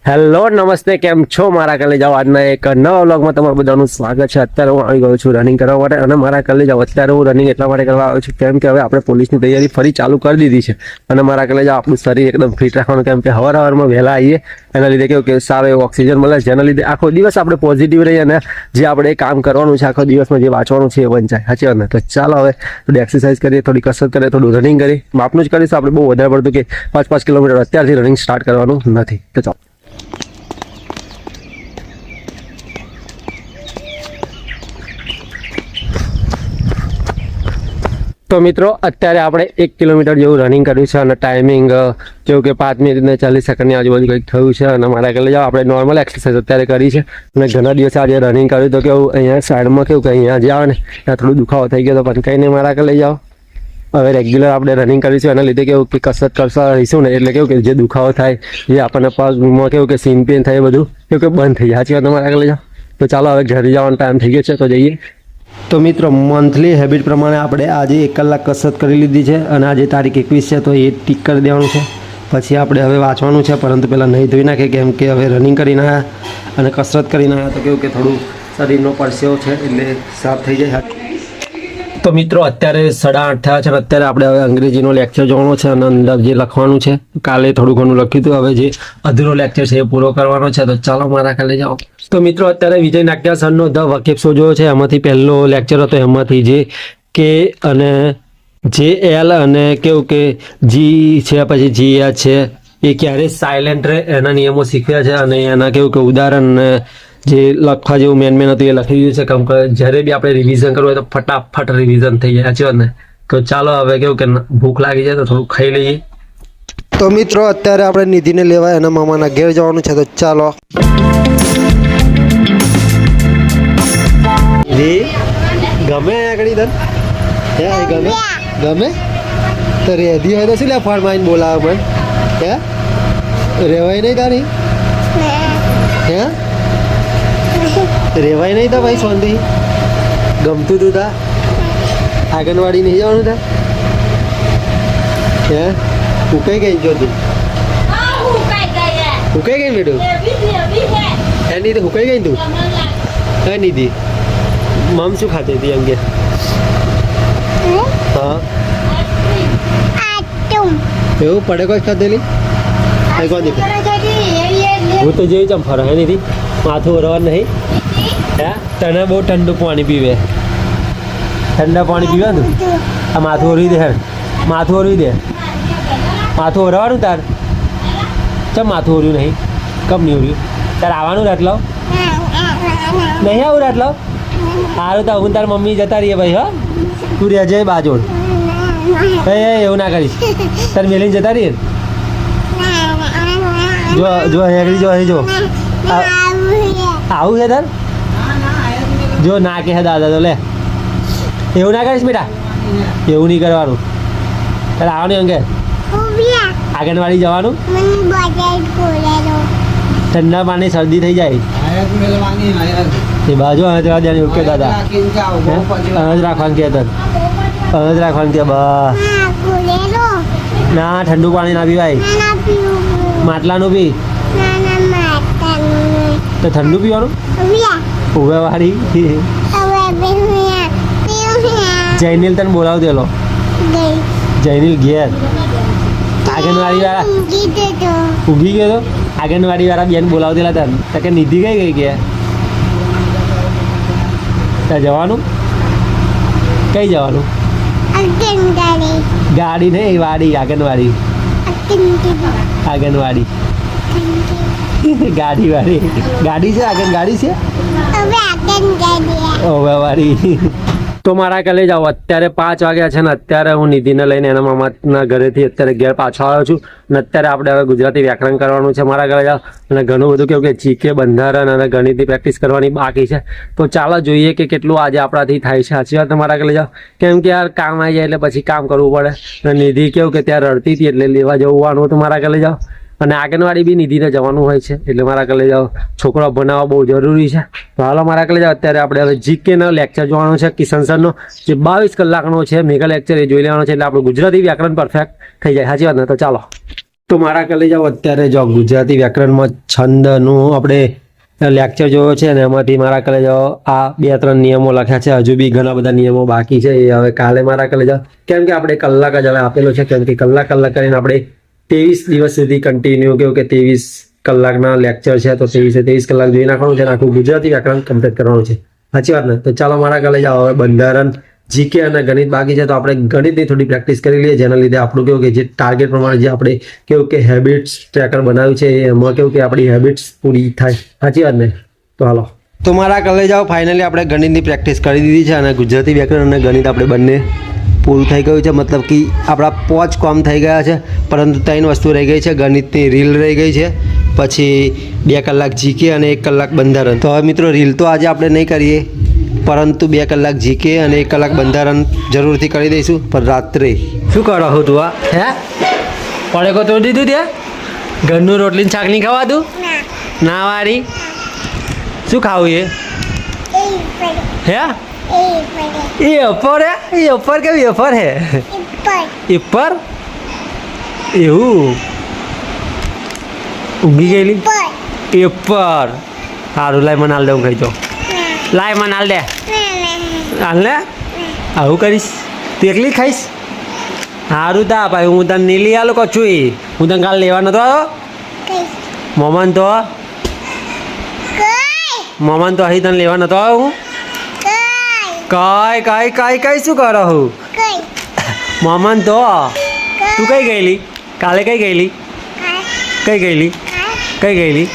Hello નમસ્તે, કેમ છો મારા કલેજાઓ? આજના એક નવા વ્લોગમાં તમારું બધાનું સ્વાગત છે. અત્યારે હું આવી ગયો છું રનિંગ કરવા માટે, અને મારા કલેજાઓ અત્યારે હું રનિંગ એટલા માટે કરવા આવ્યો છું કેમ કે હવે આપણે પોલીસની તૈયારી ફરી ચાલુ કરી દીધી છે. અને મારા કલેજાઓ આપણું શરીર એકદમ ફિટ રાખવાનું, કેમ કે હવારમાં વહેલા આવીએ એના લીધે કેવું કે સારો એવો ઓક્સિજન મળે, જેના લીધે આખો દિવસ આપણે પોઝિટિવ રહીએ અને જે આપણે કામ કરવાનું છે આખો દિવસમાં જે વાંચવાનું છે એ વંચાય. સાચી વાત ને? તો ચાલો હવે થોડી એક્સરસાઇઝ કરીએ, થોડી કસરત કરીએ, થોડું રનિંગ કરીએ. માપનું જ કરીશું, આપણે બહુ વધારે પડતું કે 5 કિલોમીટર અત્યારથી રનિંગ સ્ટાર્ટ કરવાનું નથી. તો ચાલો. તો મિત્રો અત્યારે આપણે 1 કિલોમીટર જેવું રનિંગ કર્યું છે, અને ટાઈમિંગ જેવું કે 5 મિનિટ ને 40 સેકન્ડની આજુબાજુ કંઈક થયું છે. અને મારા કલે જાઓ આપણે નોર્મલ એક્સરસાઇઝ અત્યારે કરી છે, અને ઘણા દિવસે આજે રનિંગ કર્યું તો કેવું અહીંયા સાઈડમાં કેવું કે અહીંયા જે આવે ને ત્યાં થોડું દુખાવો થઈ ગયો, તો પણ કંઈ નહીં મારા કલે જાઓ હવે રેગ્યુલર આપણે રનિંગ કરીશું. એના લીધે કેવું કે કસરત કરતા રહીશું ને એટલે કેવું કે જે દુખાવો થાય, જે આપણને પગમાં કેવું કે સીન પેન થાય, બધું કેવું કે બંધ થઈ જાય. સાચી વાત મારા કલે જાઓ. તો ચાલો હવે ઘરે જવાનો ટાઈમ થઈ ગયો છે, તો જઈએ. તો મિત્રો મંથલી હેબિટ પ્રમાણે આપણે આજે 1 કલાક કસરત કરી લીધી છે, અને આજે તારીખ 21 છે, તો એ ટીક કરી દેવાનું છે. પછી આપણે હવે વાંચવાનું છે, પરંતુ પહેલાં નહીં ધોઈ નાખે, કેમ કે હવે રનિંગ કરીને આવ્યા અને કસરત કરીને આવ્યા તો કેવું કે થોડું શરીરનો પરસેવો છે એટલે સાફ થઈ જાય. તો મિત્રો અત્યારે 8:30 થયા છે, અને અત્યારે આપણે હવે અંગ્રેજીનો લેક્ચર જોવાનો છે, અને અંદર જે લખવાનું છે કાલે થોડું ઘણું લખ્યું હતું, હવે જે અધૂરો લેક્ચર છે એ પૂરો કરવાનો છે. તો ચાલો મારા કાલે જાઓ. તો મિત્રો અત્યારે વિજય નાટ્યા સરનો ધ વકીફ શો જોયો છે, એમાંથી પહેલો લેક્ચર હતો, એમાંથી જે કે અને જે એલ અને કેવું કે જી છે, પછી જી એચ છે, એ ક્યારેય સાયલેન્ટ રહે એના નિયમો શીખ્યા છે, અને એના કેવું કે ઉદાહરણ જે લખવા જેવું મેન હતું એ લખી દીધું છે. કેમ કે જ્યારે બી આપણે રિવિઝન કરવું હોય તો ફટાફટ રિવિઝન થઈ જાય. સાચી વાત ને? તો ચાલો હવે કેવું કે ભૂખ લાગી જાય તો થોડું ખાઈ લઈએ. તો મિત્રો અત્યારે આપણે નિધિને લેવા એના મામાના ઘેર જવાનું છે, તો ચાલો. ગમે આગળ તને ગમે ગમે તો રેધી હોય તો શું લે ફાર્મ આવીને બોલાવે મને? હે રેવાય નહીં તારી? હે રેવાય નહીં તા ભાઈ? શાંતિ ગમતું તું તા? આંગણવાડી નહીં જવાનું તા? હે ઉકાઈ ગઈ જો તું? ઉકાઈ ગઈ બેટું? હે નહીં તો ઉકાઈ ગઈ તું? હે નિધિ મમ શું ખાતી હતી અંગે? હા એવું પડે કોઈ ખાધેલી? હું તો જેવી ચમ ફરે હે નીથી માથું ઓરવા નહીં. હે તને બહુ ઠંડુ પાણી પીવે, ઠંડા પાણી પીવા તું? આ માથું ઓરવી દે, માથું ઓરવી દે, માથું ઓરવાનું તાર. ચમ માથું ઓર્યું નહીં? કમ નહીં ઓર્યું? તાર આવવાનું રાટલો નહીં? આવું રાટલો સારું તો હું તાર મમ્મી જતા રહીએ ભાઈ. હા તું રહેજે બાજોડ. એ એવું ના કરીશ, તાર મેલીને જતા રહીએ. જો જો હેગડી જો અહીં જો આવું છે તાર? જો ના કે દાદા તો લે એવું ના કરીશ બેટા, એવું નહીં કરવાનું. તારે આવવાનું અંગે આંગણવાડી જવાનું? ઠંડા પાણી શરદી થઈ જાય એ બાજુ અહજ રાખવાની. ઓકે દાદા અહજ રાખવાનું કે તને અહજ રાખવાનું કે બા ના ઠંડુ પાણી ના પીવાય, માટલાનું પી. તો ઠંડુ પીવાનું? ઉભે વાળી જૈનિલ તને બોલાવ દેલો. જૈનિલ ઘેર આંગણવાડી વાળા ઉગી ગયો તો આંગણવાડી વાળા બેન બોલાવતેલા તને. તો કે નિધિ કઈ ગઈ ગયા? ત્યાં જવાનું? કઈ જવાનું? ગાડી નહીં વાડી, આંગણવાડી આંગણવાડી ગાડી વાળી ગાડી છે, આંગણવાડી છે ઓવે વાળી. તો મારા કલે જાઓ અત્યારે 5 વાગ્યા છે, ને અત્યારે હું નિધિને લઈને એના મામાના ઘરેથી અત્યારે ઘેર પાછો આવ્યો છું, અને અત્યારે આપણે હવે ગુજરાતી વ્યાકરણ કરવાનું છે મારા ઘરે જાઓ. અને ઘણું બધું કેવું કે જીકે, બંધારણ અને ગણિતની પ્રેક્ટિસ કરવાની બાકી છે. તો ચાલો જોઈએ કે કેટલું આજે આપણાથી થાય છે. સાચી વાત મારા ઘરે જાઓ, કેમ કે યાર કામ આવી જાય એટલે પછી કામ કરવું પડે. અને નિધિ કેવું કે ત્યાં રડતી હતી એટલે લેવા જવાનું હતું મારા ઘરે જાઓ. અને આંગણવાડી બી નિધિને જવાનું હોય છે, એટલે મારા કલે જાઓ છોકરા બનાવવા બહુ જરૂરી છે. તો હાલો મારા કલે જાઓ અત્યારે આપણે હવે જીકેનો લેક્ચર જોવાનો છે, કિશન સરનો જે 22 કલાકનો છે મેગા લેક્ચર, એ જોઈ લેવાનો છે, એટલે આપણું ગુજરાતી વ્યાકરણ પરફેક્ટ થઈ જાય. સાચી વાત ને? તો ચાલો. તો મારા કલે જાઓ અત્યારે જો ગુજરાતી વ્યાકરણમાં છંદનું આપણે લેક્ચર જોયો છે અને એમાંથી મારા કલે જાઓ આ 2-3 નિયમો લખ્યા છે. હજુ બી ઘણા બધા નિયમો બાકી છે. એ હવે કાલે મારા કલે જાઓ, કેમ કે આપણે કલાક જ હવે આપેલો છે, કેમ કે કલાક કરીને આપણે 23 દિવસ સુધી કન્ટિન્યુ કેવું કે 23 કલાકના લેક્ચર છે, તો 23 કલાક જોઈ નાખવાનું છે અને આખું ગુજરાતી વ્યાકરણ કમ્પ્લીટ કરવાનું છે. સાચી વાત ને? તો ચાલો મારા કલે જાઓ. હવે બંધારણ, જીકે અને ગણિત બાકી છે, તો આપણે ગણિતની થોડી પ્રેક્ટિસ કરી લઈએ, જેના લીધે આપણું કેવું કે જે ટાર્ગેટ પ્રમાણે જે આપણે કેવું કે હેબિટ્સ ટ્રેકર બનાવ્યું છે એમાં કેવું કે આપણી હેબિટ્સ પૂરી થાય. સાચી વાત ને? તો હાલો. તો મારા કલે જાઓ ફાઇનલી આપણે ગણિતની પ્રેક્ટિસ કરી દીધી છે અને ગુજરાતી વ્યાકરણ અને ગણિત આપણે બંને પૂરું થઈ ગયું છે. મતલબ કે આપણા 5 કામ થઈ ગયા છે, પરંતુ 3 વસ્તુ રહી ગઈ છે. ગણિતની રીલ રહી ગઈ છે, પછી 2 કલાક જીકે અને 1 કલાક બંધારણ. તો હવે મિત્રો રીલ તો આજે આપણે નહીં કરીએ, પરંતુ 2 કલાક જીકે અને 1 કલાક બંધારણ જરૂરથી કરી દઈશું. પણ રાત્રે શું કરો છો તું? હે પડેકો તોડી દીધું ત્યાં? ઘરનું રોટલી શાક નહીં ખાવાતું? ના વારી શું ખાવું? હે એ અપર હે? એ અપર કેવી અપર હે? ઉપર એવું ઊંઘી ગયેલી ઉપર. સારું લાય મને હાલ દે, હું ખાઈ જાઉં. લાય મને હાલ દે. હાલ ને આવું કરીશ? તું એકલી ખાઈશ? સારું તા ભાઈ, હું તને નહીં લઈ આલો કચું. હું તને કાલે લેવા નતો આવ્યો? મમન તો અહીં તને લેવા નતો આવ્યો હું? કઈ શું કરો હું? મમન તો તું કઈ ગયેલી કાલે? કઈ ગયેલી?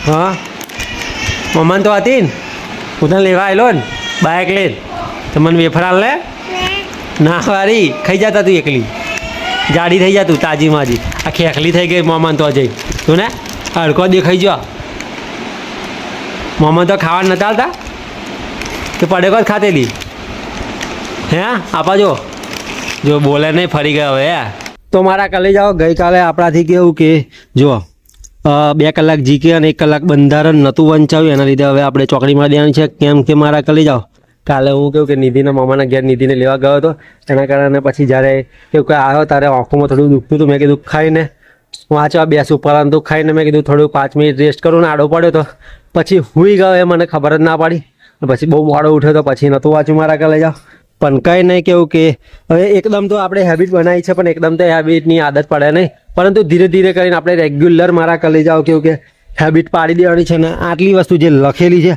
હા મમન તો હતી ને, હું તને લેવા આવેલો ને બાઇક લઈને, તો મને વેફર હાલ લે. ના વારી ખાઈ જતા તું એકલી, જાડી થઈ જતું તાજી માજી. આ ખેખલી થઈ ગઈ મમન તો જઈ તું ને હડકો દેખાઈ જો. મમન તો ખાવા નતા આવતા કે પડેકો જ ખાતેલી? હે આપા જો બોલે નહીં, ફરી ગયા હવે. તો મારા કલે જાઓ ગઈકાલે આપણાથી કેવું કે જો 2 કલાક જીકે અને 1 કલાક બંધારણ નહોતું વંચાવ્યું, એના લીધે હવે આપણે ચોકડીમાં દેવાની છે. કેમ કે મારા કલે જાઓ કાલે હું કેવું કે નિધિના મામાના ઘેર નિધિને લેવા ગયો હતો, એના કારણે પછી જ્યારે કેવું કે આવ્યો ત્યારે આંખોમાં થોડું દુખતું હતું. મેં કીધું ખાઈને વાંચવા બેસું, પરંતુ ખાઈને મેં કીધું થોડું 5 મિનિટ રેસ્ટ કરું ને આડો પડ્યો તો પછી હુઈ ગયો. એ મને ખબર જ ના પડી. પછી બહુ મોડો ઉઠ્યો તો પછી નહોતું વાંચ્યું મારા કલે જાઓ. પણ કંઈ નહીં, કેવું કે હવે એકદમ તો આપણે હેબિટ બનાવી છે, પણ એકદમ તો હેબિટની આદત પડે નહીં, પરંતુ ધીરે ધીરે કરીને આપણે રેગ્યુલર મારા કલે જાઓ કેવું કે હેબિટ પાડી દેવાની છે. અને આટલી વસ્તુ જે લખેલી છે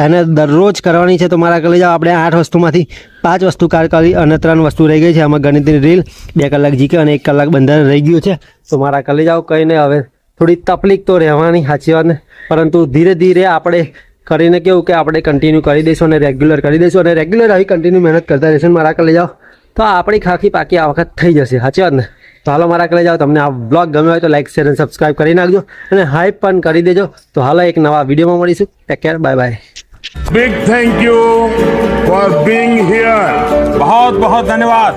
એને દરરોજ કરવાની છે. તો મારા કલે જાઓ આપણે 8 વસ્તુમાંથી 5 વસ્તુ કાર કરી અને 3 વસ્તુ રહી ગઈ છે. આમાં ગણિતની રીલ, 2 કલાક જીકે અને 1 કલાક બંધારણ રહી ગયું છે. તો મારા કલે જાઓ કંઈ નહીં, હવે થોડી તકલીફ તો રહેવાની, સાચી વાત ને, પરંતુ ધીરે ધીરે આપણે કરીને કેવું કે આપણે કન્ટિન્યુ કરી દઈશું અને રેગ્યુલર કરી દઈશું, અને રેગ્યુલર આવી કન્ટિન્યુ મહેનત કરતા રહીશું મારા કલે જાઓ તો આપણી ખાખી પાકી આ વખત થઈ જશે. સાચી વાત ને? તો હાલો મારા કલે જાઓ, તમને આ બ્લોગ ગમ્યો હોય તો લાઈક શેર અને સબસ્ક્રાઈબ કરી નાખજો અને હાઈપ પણ કરી દેજો. તો હાલો એક નવા વિડીયોમાં મળીશું. Take care, bye bye. Big thank you for being here. बहुत बहुत धन्यवाद.